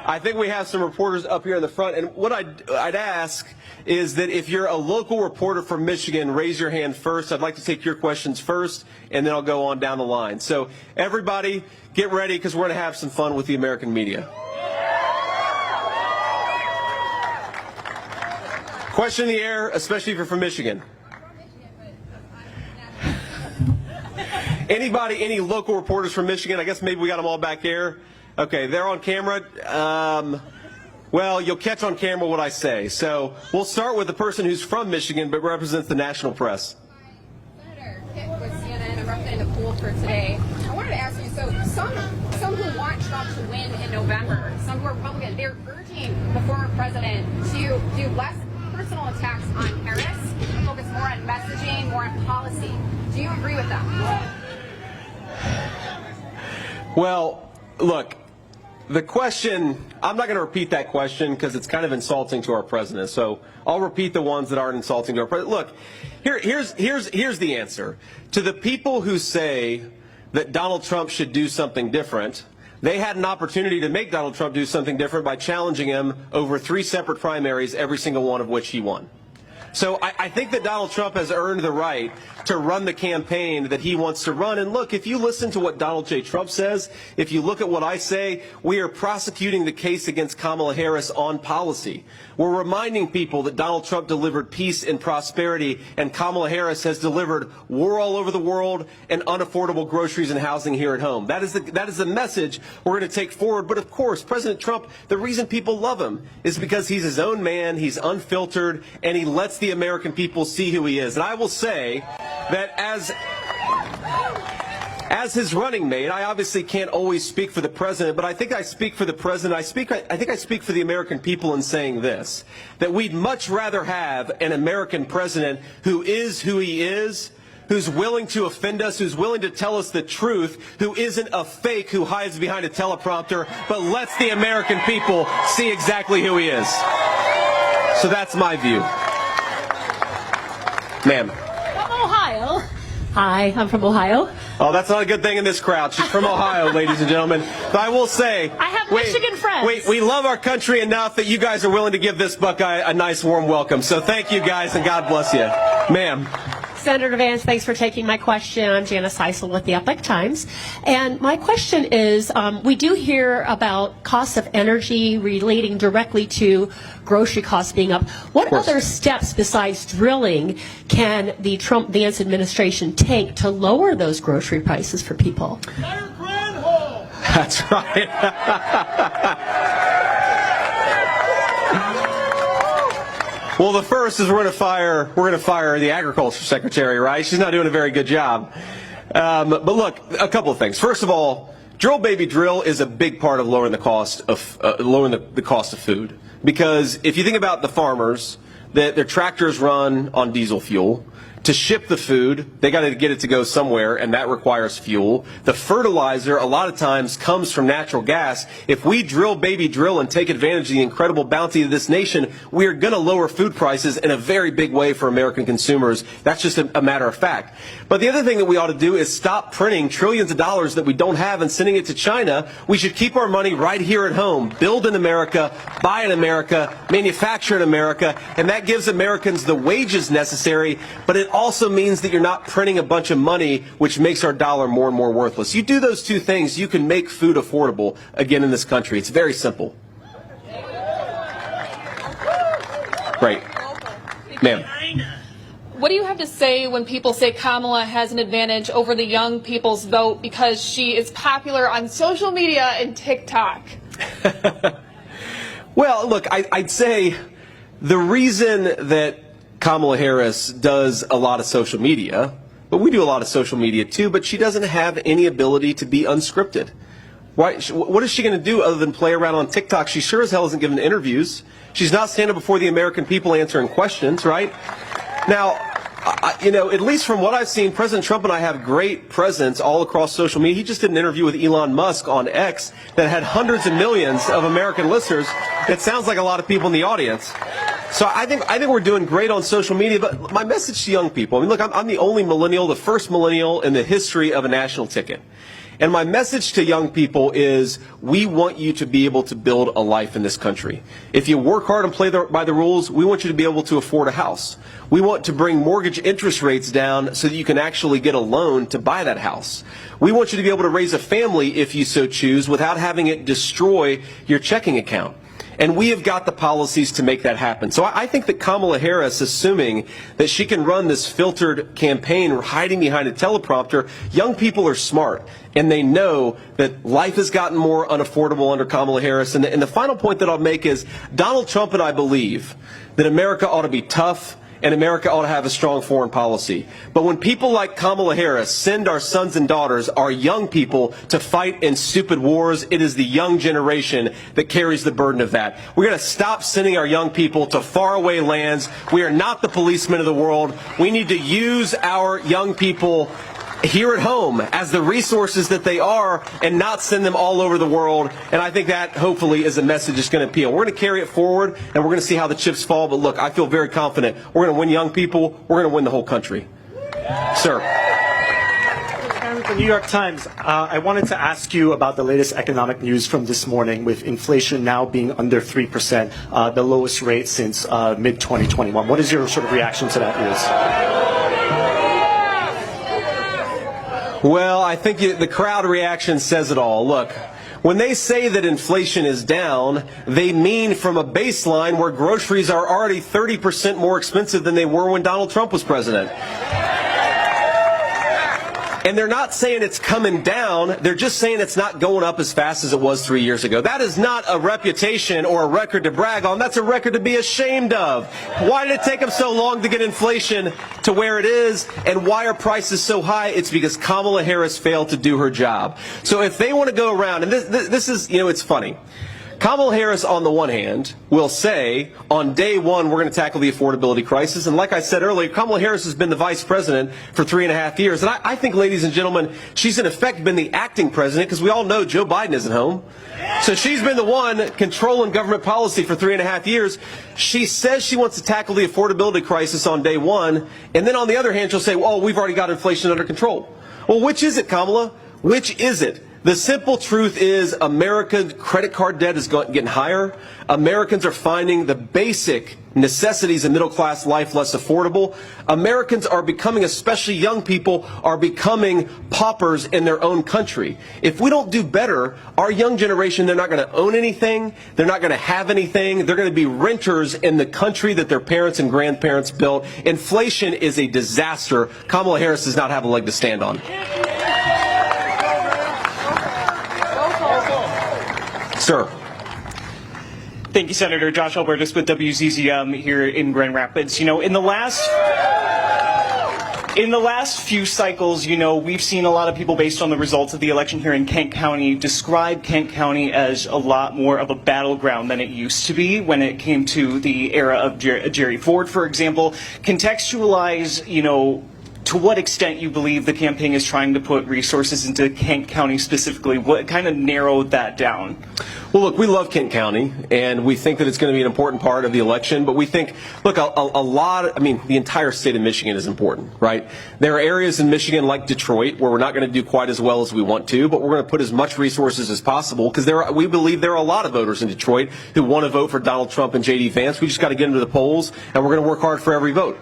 I think we have some reporters up here in the front, and what I'd ask is that if you're a local reporter from Michigan, raise your hand first. I'd like to take your questions first, and then I'll go on down the line. So everybody, get ready, because we're going to have some fun with the American media. Question in the air, especially if you're from Michigan. Anybody, any local reporters from Michigan? I guess maybe we got them all back there. Okay, they're on camera. Well, you'll catch on camera what I say. So we'll start with the person who's from Michigan but represents the national press. Senator Kit with CNN. I'm representing the pool for today. I wanted to ask you, so some who want Trump to win in November, some who are Republican, they're urging the former president to do less personal attacks on Harris and focus more on messaging, more on policy. Do you agree with that? Well, look, the question, I'm not going to repeat that question because it's kind of insulting to our president. So I'll repeat the ones that aren't insulting to our president. Look, here's the answer. To the people who say that Donald Trump should do something different, they had an opportunity to make Donald Trump do something different by challenging him over 3 separate primaries, every single one of which he won. So I think that Donald Trump has earned the right to run the campaign that he wants to run. And look, if you listen to what Donald J. Trump says, if you look at what I say, we are prosecuting the case against Kamala Harris on policy. We're reminding people that Donald Trump delivered peace and prosperity, and Kamala Harris has delivered war all over the world and unaffordable groceries and housing here at home. That is the message we're going to take forward. But of course, President Trump, the reason people love him is because he's his own man, he's unfiltered, and he lets the American people see who he is. And I will say that as his running mate, I obviously can't always speak for the president, but I think I speak for the president. I think I speak for the American people in saying this, that we'd much rather have an American president who is who he is, who's willing to offend us, who's willing to tell us the truth, who isn't a fake who hides behind a teleprompter, but lets the American people see exactly who he is. So that's my view. Ma'am. From Ohio. Hi, I'm from Ohio. Oh, that's not a good thing in this crowd. She's from Ohio, ladies and gentlemen. But I will say, I have Michigan friends. We love our country enough that you guys are willing to give this Buckeye a nice warm welcome. So thank you guys, and God bless you. Ma'am. Senator Vance, thanks for taking my question. I'm Janice Heisel with the Epoch Times. And my question is, we do hear about costs of energy relating directly to grocery costs being up. What other steps besides drilling can the Trump-Vance administration take to lower those grocery prices for people? That's right. Well, the first is we're going to fire the agriculture secretary, right? She's not doing a very good job. But look, a couple of things. First of all, drill baby drill is a big part of lowering the cost of the cost of food, because if you think about the farmers, their tractors run on diesel fuel. To ship the food, they got to get it to go somewhere, and that requires fuel. The fertilizer, a lot of times, comes from natural gas. If we drill, baby, drill, and take advantage of the incredible bounty of this nation, we are going to lower food prices in a very big way for American consumers. That's just a matter of fact. But the other thing that we ought to do is stop printing trillions of dollars that we don't have and sending it to China. We should keep our money right here at home. Build in America, buy in America, manufacture in America, and that gives Americans the wages necessary, but it also means that you're not printing a bunch of money, which makes our dollar more and more worthless. You do those two things, you can make food affordable again in this country. It's very simple. Great. Ma'am. What do you have to say when people say Kamala has an advantage over the young people's vote because she is popular on social media and TikTok? Well, look, I'd say the reason that Kamala Harris does a lot of social media, but we do a lot of social media too, but she doesn't have any ability to be unscripted. Why, what is she going to do other than play around on TikTok? She sure as hell isn't giving interviews. She's not standing before the American people answering questions, right? Now, at least from what I've seen, President Trump and I have great presence all across social media. He just did an interview with Elon Musk on X that had hundreds of millions of American listeners. It sounds like a lot of people in the audience. So I think we're doing great on social media, but my message to young people, I mean, look, I'm the only millennial, the first millennial in the history of a national ticket. And my message to young people is we want you to be able to build a life in this country. If you work hard and play by the rules, we want you to be able to afford a house. We want to bring mortgage interest rates down so that you can actually get a loan to buy that house. We want you to be able to raise a family if you so choose without having it destroy your checking account. And we have got the policies to make that happen. So I think that Kamala Harris, assuming that she can run this filtered campaign hiding behind a teleprompter, young people are smart. And they know that life has gotten more unaffordable under Kamala Harris. And the final point that I'll make is Donald Trump and I believe that America ought to be tough and America ought to have a strong foreign policy. But when people like Kamala Harris send our sons and daughters, our young people, to fight in stupid wars, it is the young generation that carries the burden of that. We're going to stop sending our young people to faraway lands. We are not the policemen of the world. We need to use our young people here at home as the resources that they are and not send them all over the world. And I think that hopefully is a message that's going to appeal. We're going to carry it forward and we're going to see how the chips fall. But look, I feel very confident we're going to win young people. We're going to win the whole country. Sir. The New York Times, I wanted to ask you about the latest economic news from this morning with inflation now being under 3%, the lowest rate since mid-2021. What is your sort of reaction to that news? Well, I think the crowd reaction says it all. Look, when they say that inflation is down, they mean from a baseline where groceries are already 30% more expensive than they were when Donald Trump was president. And they're not saying it's coming down, they're just saying it's not going up as fast as it was 3 years ago. That is not a reputation or a record to brag on, that's a record to be ashamed of. Why did it take them so long to get inflation to where it is, and why are prices so high? It's because Kamala Harris failed to do her job. So if they want to go around, and this is, you know, it's funny. Kamala Harris, on the one hand, will say, on day one, we're going to tackle the affordability crisis. And like I said earlier, Kamala Harris has been the vice president for 3.5 years. And I think, ladies and gentlemen, she's in effect been the acting president because we all know Joe Biden isn't home. So she's been the one controlling government policy for 3.5 years. She says she wants to tackle the affordability crisis on day one. And then on the other hand, she'll say, well, we've already got inflation under control. Well, which is it, Kamala? Which is it? The simple truth is America's credit card debt is getting higher. Americans are finding the basic necessities of middle-class life less affordable. Americans are becoming, especially young people, are becoming paupers in their own country. If we don't do better, our young generation, they're not going to own anything. They're not going to have anything. They're going to be renters in the country that their parents and grandparents built. Inflation is a disaster. Kamala Harris does not have a leg to stand on. Sir. Thank you, Senator. Josh Albertus with WZZM here in Grand Rapids. You know, in the last few cycles, you know, we've seen a lot of people, based on the results of the election here in Kent County, describe Kent County as a lot more of a battleground than it used to be when it came to the era of Jerry Ford, for example. Contextualize, you know, to what extent you believe the campaign is trying to put resources into Kent County specifically. What kind of narrowed that down? Well, look, we love Kent County, and we think that it's going to be an important part of the election. But we think, look, the entire state of Michigan is important, right? There are areas in Michigan like Detroit where we're not going to do quite as well as we want to, but we're going to put as much resources as possible because we believe there are a lot of voters in Detroit who want to vote for Donald Trump and J.D. Vance. We just got to get them to the polls, and we're going to work hard for every vote.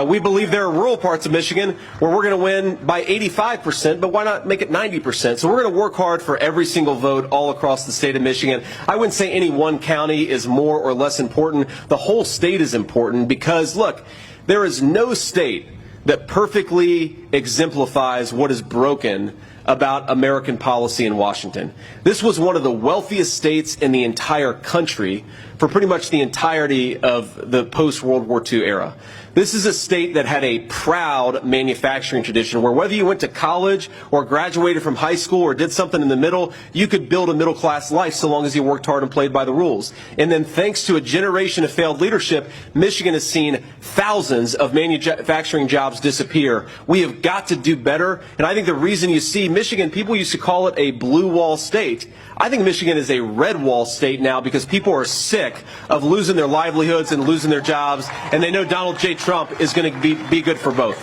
We believe there are rural parts of Michigan where we're going to win by 85%, but why not make it 90%? So we're going to work hard for every single vote all across the state of Michigan. I wouldn't say any one county is more or less important. The whole state is important because, look, there is no state that perfectly exemplifies what is broken about American policy in Washington. This was one of the wealthiest states in the entire country for pretty much the entirety of the post-World War II era. This is a state that had a proud manufacturing tradition where whether you went to college or graduated from high school or did something in the middle, you could build a middle-class life so long as you worked hard and played by the rules. And then thanks to a generation of failed leadership, Michigan has seen thousands of manufacturing jobs disappear. We have got to do better. And I think the reason you see Michigan, people used to call it a blue wall state. I think Michigan is a red wall state now because people are sick of losing their livelihoods and losing their jobs, and they know Donald J. Trump is going to be good for both.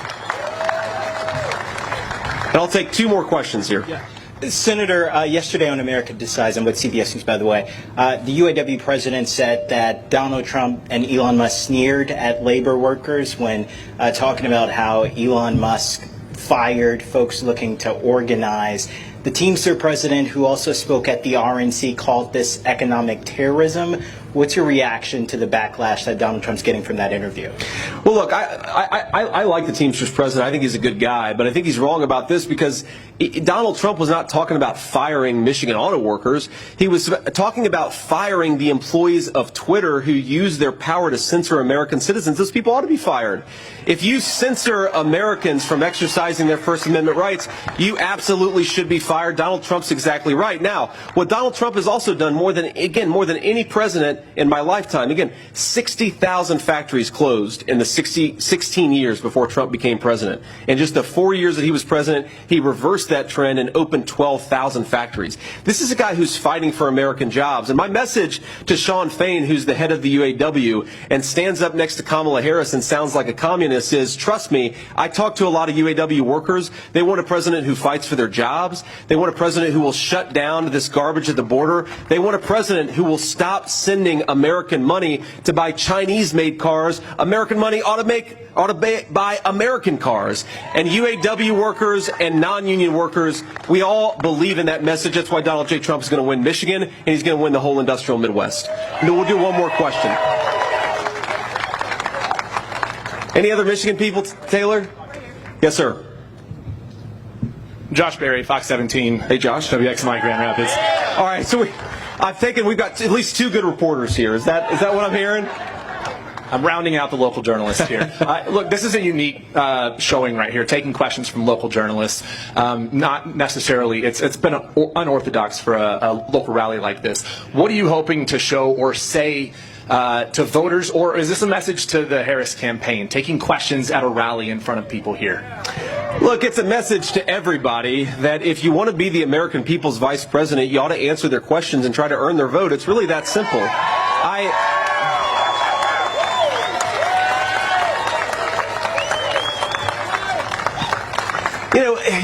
And I'll take two more questions here. Yeah. Senator, yesterday on America Decides, and with CBS News, by the way, the UAW president said that Donald Trump and Elon Musk sneered at labor workers when talking about how Elon Musk fired folks looking to organize. The Teamster president, who also spoke at the RNC, called this economic terrorism. What's your reaction to the backlash that Donald Trump's getting from that interview? Well, look, I like the Teamsters president. I think he's a good guy, but I think he's wrong about this because Donald Trump was not talking about firing Michigan auto workers. He was talking about firing the employees of Twitter who use their power to censor American citizens. Those people ought to be fired. If you censor Americans from exercising their First Amendment rights, you absolutely should be fired. Donald Trump's exactly right. Now, what Donald Trump has also done more than any president in my lifetime, again, 60,000 factories closed in the 16 years before Trump became president. In just the 4 years that he was president, he reversed that trend and opened 12,000 factories. This is a guy who's fighting for American jobs. And my message to Sean Fain, who's the head of the UAW and stands up next to Kamala Harris and sounds like a communist, is, trust me, I talk to a lot of UAW workers. They want a president who fights for their jobs. They want a president who will shut down this garbage at the border. They want a president who will stop sending American money to buy Chinese-made cars. American money ought to buy American cars. And UAW workers and non-union workers, we all believe in that message. That's why Donald J. Trump is going to win Michigan, and he's going to win the whole industrial Midwest. And we'll do one more question. Any other Michigan people, Taylor? Yes, sir. Josh Berry, Fox 17. Hey, Josh. WXMI Grand Rapids. All right, so we've got at least two good reporters here. Is that what I'm hearing? I'm rounding out the local journalists here. Look, this is a unique showing right here, taking questions from local journalists. Not necessarily, it's been unorthodox for a local rally like this. What are you hoping to show or say to voters, or is this a message to the Harris campaign, taking questions at a rally in front of people here? Look, it's a message to everybody that if you want to be the American people's vice president, you ought to answer their questions and try to earn their vote. It's really that simple.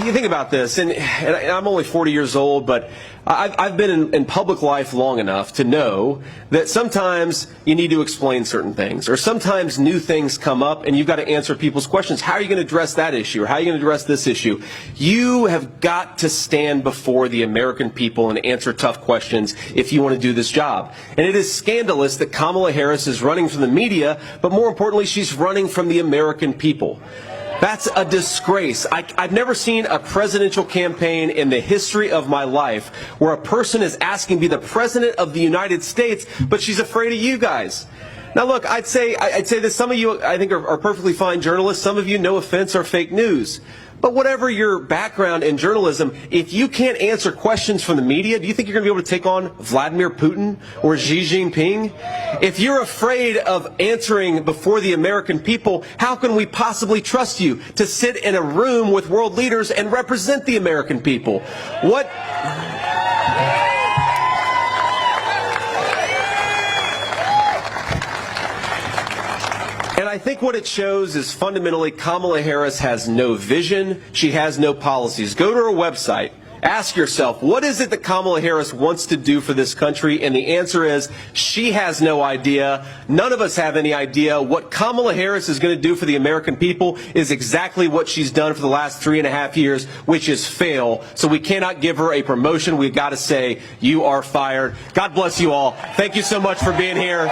You think about this, and I'm only 40 years old, but I've been in public life long enough to know that sometimes you need to explain certain things, or sometimes new things come up and you've got to answer people's questions. How are you going to address that issue, or how are you going to address this issue? You have got to stand before the American people and answer tough questions if you want to do this job. And it is scandalous that Kamala Harris is running from the media, but more importantly, she's running from the American people. That's a disgrace. I've never seen a presidential campaign in the history of my life where a person is asking to be the president of the United States, but she's afraid of you guys. Now, look, I'd say that some of you, I think, are perfectly fine journalists. Some of you, no offense, are fake news. But whatever your background in journalism, if you can't answer questions from the media, do you think you're going to be able to take on Vladimir Putin or Xi Jinping? If you're afraid of answering before the American people, how can we possibly trust you to sit in a room with world leaders and represent the American people? What? And I think what it shows is fundamentally Kamala Harris has no vision. She has no policies. Go to her website. Ask yourself, what is it that Kamala Harris wants to do for this country? And the answer is, she has no idea. None of us have any idea. What Kamala Harris is going to do for the American people is exactly what she's done for the last 3.5 years, which is fail. So we cannot give her a promotion. We've got to say, you are fired. God bless you all. Thank you so much for being here.